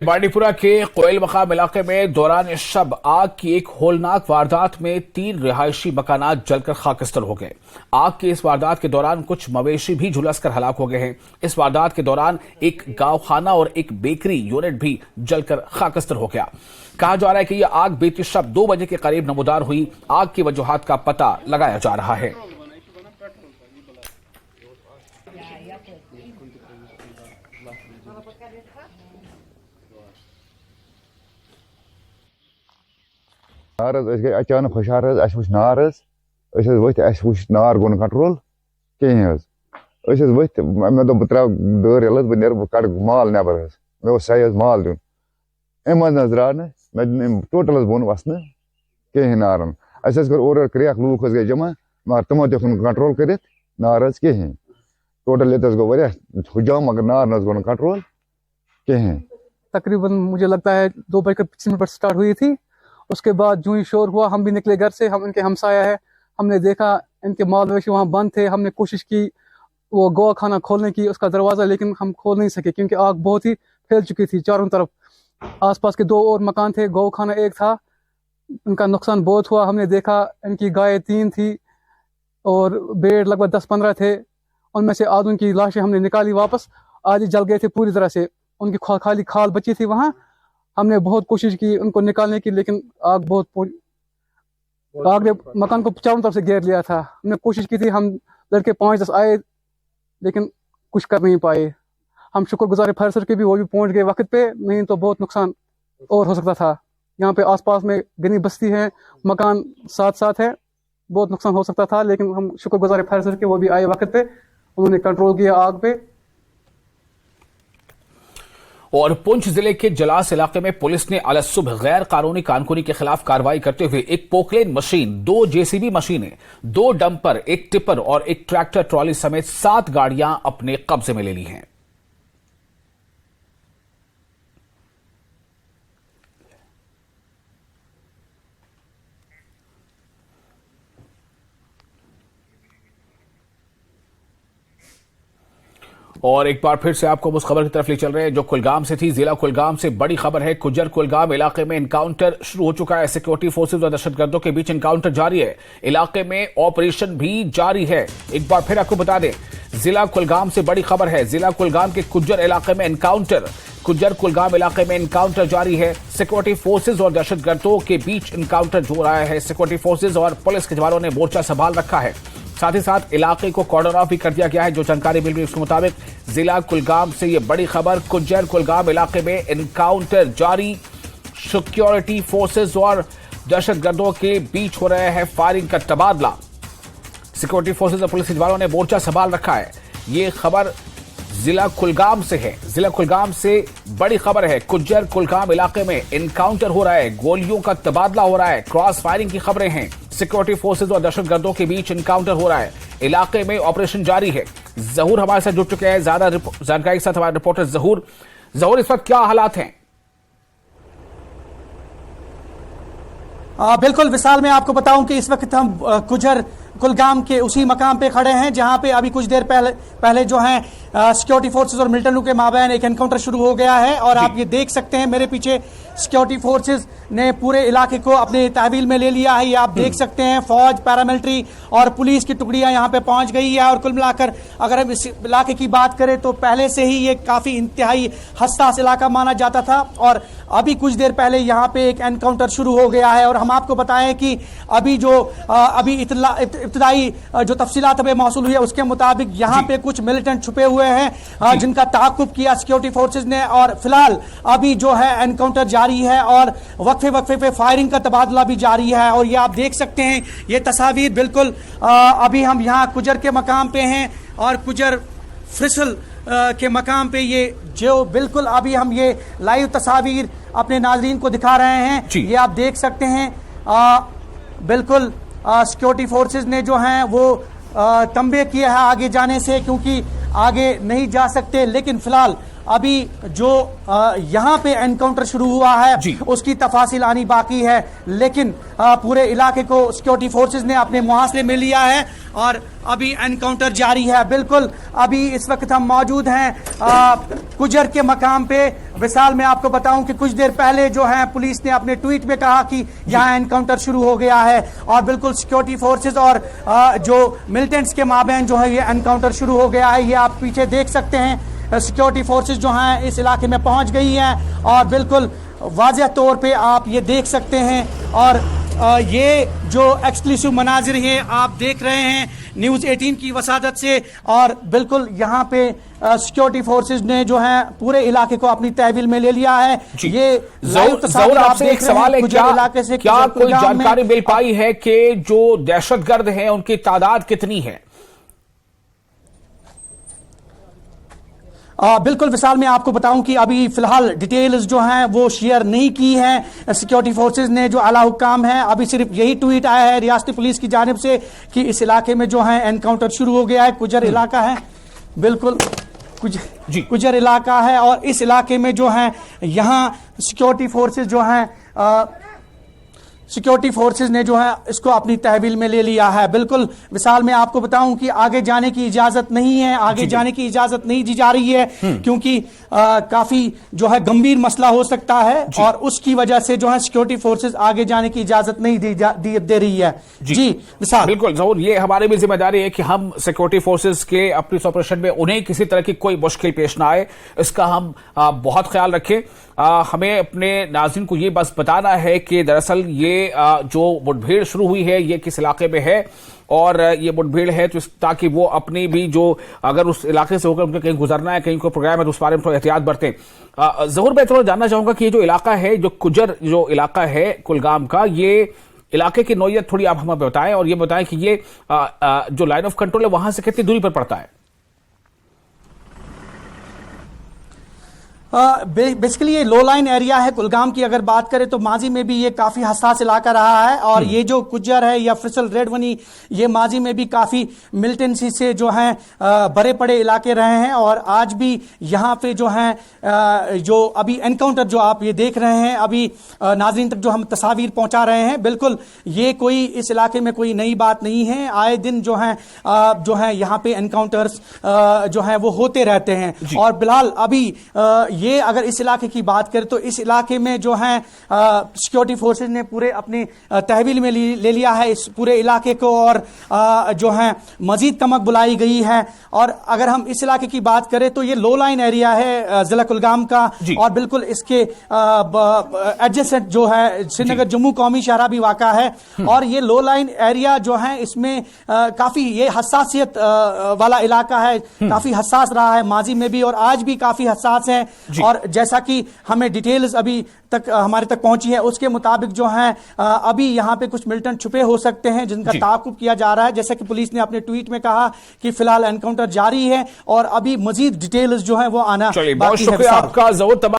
बांडीपुरा के कोयल मकाम इलाके में दौरान शब आग की एक होलनाक वारदात में 3 रिहायशी मकानात जलकर खाकस्तर हो गए। आग की इस वारदात के दौरान कुछ मवेशी भी झुलसकर हलाक हो गए हैं। इस वारदात के दौरान एक गांवखाना और एक बेकरी यूनिट भी जलकर खाकस्तर हो गया। कहा जा रहा है कि यह आग बीती शब 2 बजे के करीब नमूदार हुई। आग की वजूहात का पता लगाया जा रहा है। अचानक हुशार नार वो नार गो कंट्रोल कहें वथ मे दो त्रा दर यल बह नीर बह कड़ माल नबर मे सही माल दिन अम मज द्राव मे टोटल बोन वसन कहें नारन कर और क्रेक लूक गई जमा मगर तमो दिख कंट्रोल कर नार कहें टोटल ये गो हुजाम मगर नार न गो कंट्रोल कहें। तकरीबन मुझे लगता है 2:25 पर स्टार्ट हुई थी। उसके बाद जो ही शोर हुआ हम भी निकले घर से। हम इनके हमसाया है, हमने देखा इनके माल मवेशी वहाँ बंद थे। हमने कोशिश की वो गौ खाना खोलने की उसका दरवाज़ा, लेकिन हम खोल नहीं सके क्योंकि आग बहुत ही फैल चुकी थी चारों तरफ। आसपास के 2 और मकान थे, गौ खाना एक था। इनका नुकसान बहुत हुआ। हमने देखा इनकी गाय 3 थी और भेड़ लगभग 10-15 थे। उनमें से आधों की लाशें हमने निकाली वापस, आधी जल गए थे पूरी तरह से। उनकी खाली खाल बची थी वहाँ। हमने बहुत कोशिश की उनको निकालने की, लेकिन आग ने मकान को चारों तरफ से घेर लिया था। हमने कोशिश की थी, हम लड़के 5-10 आए लेकिन कुछ कर नहीं पाए। हम शुक्रगुजार है फायर सर्विस के भी, वो भी पहुंच गए वक्त पे, नहीं तो बहुत नुकसान और हो सकता था। यहाँ पे आसपास में गनी बस्ती है, मकान साथ साथ है, बहुत नुकसान हो सकता था। लेकिन हम शुक्रगुजार है फायर सर्विस के, वो भी आए वक्त पे, उन्होंने कंट्रोल किया आग पे। और पुंछ जिले के जलास इलाके में पुलिस ने अलसुबह गैर कानूनी कानूनी के खिलाफ कार्रवाई करते हुए एक पोकलेन मशीन, 2 जेसीबी मशीनें, 2 डंपर, एक टिपर और एक ट्रैक्टर ट्रॉली समेत 7 गाड़ियां अपने कब्जे में ले ली हैं। और एक बार फिर से आपको उस खबर की तरफ ले चल रहे हैं जो कुलगाम से थी। जिला कुलगाम से बड़ी खबर है। कुजर कुलगाम इलाके में एनकाउंटर शुरू हो चुका है। सिक्योरिटी फोर्सेज और दहशतगर्दों के बीच एनकाउंटर जारी है। इलाके में ऑपरेशन भी जारी है। एक बार फिर आपको बता दें, जिला कुलगाम से बड़ी खबर है। जिला कुलगाम के कुजर इलाके में एनकाउंटर, कुजर कुलगाम इलाके में एनकाउंटर जारी है। सिक्योरिटी फोर्सेज और दहशतगर्दों के बीच एनकाउंटर हो रहा है। सिक्योरिटी फोर्सेज और पुलिस के जवानों ने मोर्चा संभाल रखा है। साथ ही साथ इलाके को कॉर्डन ऑफ भी कर दिया गया है। जो जानकारी मिल रही है उसके मुताबिक जिला कुलगाम से यह बड़ी खबर, कुजर कुलगाम इलाके में एनकाउंटर जारी। सिक्योरिटी फोर्सेज और दहशतगर्दों के बीच हो रहा है फायरिंग का तबादला। सिक्योरिटी फोर्सेज और पुलिस के जवानों ने मोर्चा संभाल रखा है। यह खबर जिला कुलगाम से है। जिला कुलगाम से बड़ी खबर है। कुजर कुलगाम इलाके में एनकाउंटर हो रहा है, गोलियों का तबादला हो रहा है, क्रॉस फायरिंग की खबरें हैं। सिक्योरिटी फोर्सेज और दहशतगर्दों के बीच एनकाउंटर हो रहा है। इलाके में ऑपरेशन जारी है। जहूर हमारे साथ जुड़ चुके हैं ज्यादा जानकारी के साथ हमारे रिपोर्टर जहूर। इस वक्त क्या हालात हैं? बिल्कुल विशाल, मैं आपको बताऊं कि इस वक्त हम कुजर कुलगाम के उसी मकाम पे खड़े हैं जहां पे अभी कुछ देर पहले जो है सिक्योरिटी फोर्सेज और मिलिटेंटों के माबैन एक एनकाउंटर शुरू हो गया है। और आप ये देख सकते हैं मेरे पीछे सिक्योरिटी फोर्सेज ने पूरे इलाके को अपने तहवील में ले लिया है। ये आप देख सकते हैं फौज, पैरामिलिट्री और पुलिस की टुकड़ियां यहाँ पे पहुंच गई है। और कुल मिलाकर अगर हम इस इलाके की बात करें तो पहले से ही ये काफी इंतहाई हसास इलाका माना जाता था और अभी कुछ देर पहले यहाँ पे एक एनकाउंटर शुरू हो गया है। और हम आपको बताएं कि अभी जो इब्तदाई जो तफसीलात हमें मौसूल हुई है उसके मुताबिक यहाँ पे कुछ मिलिटेंट छुपे हुए हैं जिनका ताक़ुब किया सिक्योरिटी फोर्सेज ने। और फिलहाल अभी जो है एनकाउंटर जारी है और वक्फे पे फायरिंग का तबादला भी जारी है। और ये आप देख सकते हैं ये तस्वीर बिल्कुल अभी हम यहाँ कुजर के मकाम पे हैं और कुजर फ्रिसल के मकाम पे ये जो बिल्कुल अभी हम ये लाइव तस्वीर अपने नाजरीन को दिखा रहे हैं। ये आप देख सकते हैं बिल्कुल सिक्योरिटी फोर्सेज ने जो हैं वो तंबे किया है आगे जाने से, क्योंकि आगे नहीं जा सकते। लेकिन फिलहाल अभी जो यहाँ पे एनकाउंटर शुरू हुआ है जी। उसकी तफासिल आनी बाकी है, लेकिन पूरे इलाके को सिक्योरिटी फोर्सेस ने अपने मुहासले में लिया है और अभी एनकाउंटर जारी है। बिल्कुल अभी इस वक्त हम मौजूद हैं कुजर के मकाम पे। विशाल, मैं आपको बताऊं कि कुछ देर पहले जो है पुलिस ने अपने ट्वीट में कहा कि यहाँ एनकाउंटर शुरू हो गया है और बिल्कुल सिक्योरिटी फोर्सेस और जो मिलिटेंट्स के माबैन जो है ये एनकाउंटर शुरू हो गया है। ये आप पीछे देख सकते हैं, सिक्योरिटी फोर्सेस जो हैं इस इलाके में पहुंच गई हैं और बिल्कुल वाज़ेह तौर पे आप ये देख सकते हैं। और ये जो एक्सक्लूसिव मनाजिर है आप देख रहे हैं न्यूज़ 18 की वसादत से, और बिल्कुल यहाँ पे सिक्योरिटी फोर्सेस ने जो है पूरे इलाके को अपनी तहवील में ले लिया है। ये ज़रूर आपसे एक सवाल है, क्या कोई जानकारी मिल पाई है कि जो दहशतगर्द हैं उनकी तादाद कितनी है? बिल्कुल विशाल, मैं आपको बताऊं कि अभी फिलहाल डिटेल्स जो हैं वो शेयर नहीं की हैं सिक्योरिटी फोर्सेस ने। जो आला हुक्काम हैं अभी सिर्फ यही ट्वीट आया है रियासती पुलिस की जानिब से कि इस इलाके में जो है एनकाउंटर शुरू हो गया है। कुजर इलाका है, बिल्कुल कुजर इलाका है और इस इलाके में जो है यहाँ सिक्योरिटी फोर्सेस जो हैं सिक्योरिटी फोर्सेस ने जो है इसको अपनी तहवील में ले लिया है। बिल्कुल विशाल, मैं आपको बताऊं कि आगे जाने की इजाजत नहीं है, आगे जाने की इजाजत नहीं दी जा रही है क्योंकि काफी जो है गंभीर मसला हो सकता है और उसकी वजह से जो है सिक्योरिटी फोर्सेस आगे जाने की इजाजत नहीं दे रही है। जी विशाल, बिल्कुल जरूर, ये हमारी भी जिम्मेदारी है कि हम सिक्योरिटी फोर्सेस के अपनी ऑपरेशन में उन्हें किसी तरह की कोई मुश्किल पेश ना आए, इसका हम बहुत ख्याल रखें। हमें अपने नाज़रीन को ये बस बताना है कि दरअसल ये जो मुठभेड़ शुरू हुई है ये किस इलाके में है और ये मुठभेड़ है तो ताकि वो अपनी भी जो अगर उस इलाके से होकर उनको कहीं गुजरना है, कहीं कोई प्रोग्राम है तो उस बारे में थोड़ा एहतियात बरतें। ज़रूर मैं थोड़ा जानना चाहूंगा कि ये जो इलाका है, जो कुजर जो इलाका है कुलगाम का, ये इलाके की नौइयत थोड़ी आप हमें बताएं और ये बताएं कि ये जो लाइन ऑफ कंट्रोल है वहां से कितनी दूरी पर पड़ता है? बेसिकली ये लो लाइन एरिया है कुलगाम की। अगर बात करें तो माजी में भी ये काफी हसास इलाका रहा है और ये जो कुजर है या फिसल रेडवनी, ये माजी में भी काफी मिलिटेंसी से जो है बड़े बड़े इलाके रहे हैं और आज भी यहाँ पे जो है जो अभी एनकाउंटर जो आप ये देख रहे हैं अभी नाजरीन तक जो हम तस्वीर पहुंचा रहे हैं, बिल्कुल ये कोई इस इलाके में कोई नई बात नहीं है। आए दिन जो है यहाँ पे एनकाउंटर्स जो है वो होते रहते हैं और फिलहाल अभी ये अगर इस इलाके की बात करें तो इस इलाके में जो है सिक्योरिटी फोर्सेस ने पूरे अपनी तहवील में ले लिया है इस पूरे इलाके को और जो है मजीद कमक बुलाई गई है। और अगर हम इस इलाके की बात करें तो ये लो लाइन एरिया है जिला कुलगाम का और बिल्कुल इसके एडजेसेंट जो है श्रीनगर जम्मू कौमी शहरा भी वाक़ा है और ये लो लाइन एरिया जो है इसमें काफी ये हसासियत वाला इलाका है, काफी हसास रहा है माजी में भी और आज भी काफी हसास है। और जैसा कि हमें डिटेल्स अभी तक हमारे तक पहुंची है उसके मुताबिक जो है अभी यहाँ पे कुछ मिलिटेंट छुपे हो सकते हैं जिनका ताक़ुब किया जा रहा है। जैसा कि पुलिस ने अपने ट्वीट में कहा कि फिलहाल एनकाउंटर जारी है और अभी मजीद डिटेल्स जो है वो आना बाकी है। आपका जरूर